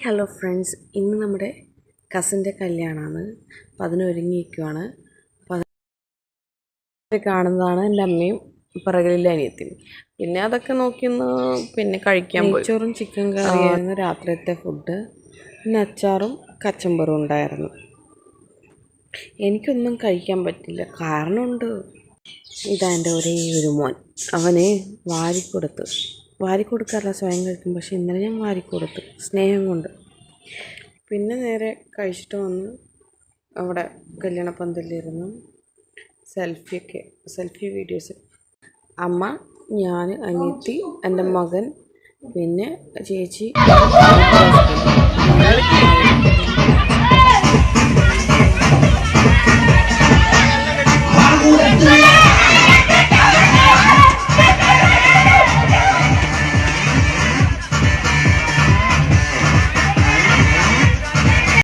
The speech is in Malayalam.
ഹലോ ഫ്രണ്ട്സ്, ഇന്ന് നമ്മുടെ കസിൻ്റെ കല്യാണമാണ്. അപ്പം അതിനൊരുങ്ങിയിരിക്കുവാണ്. അപ്പം അത് കാണുന്നതാണ് എൻ്റെ അമ്മയും പിറകിലെ അനിയത്തിയും. പിന്നെ അതൊക്കെ നോക്കിയൊന്ന് പിന്നെ കഴിക്കാൻ പോയി. നെയ്ച്ചോറും ചിക്കൻ കറിയായിരുന്നു രാത്രിയത്തെ ഫുഡ്. പിന്നെ അച്ചാറും കച്ചമ്പറും ഉണ്ടായിരുന്നു. എനിക്കൊന്നും കഴിക്കാൻ പറ്റില്ല, കാരണമുണ്ട്. ഇതാ എൻ്റെ ഒരേ ഒരു മോൻ. അവനെ വാരിക്കൊടുക്കാറില്ല, സ്വയം കഴിക്കും. പക്ഷെ ഇന്നലെ ഞാൻ വാരിക്കൊടുത്തു, സ്നേഹം കൊണ്ട്. പിന്നെ നേരെ കഴിച്ചിട്ട് വന്ന് അവിടെ കല്യാണപ്പന്തലിലിരുന്നു സെൽഫി വീഡിയോസ്. അമ്മ, ഞാൻ, അനിയത്തി, എൻ്റെ മകൻ, പിന്നെ ചേച്ചി.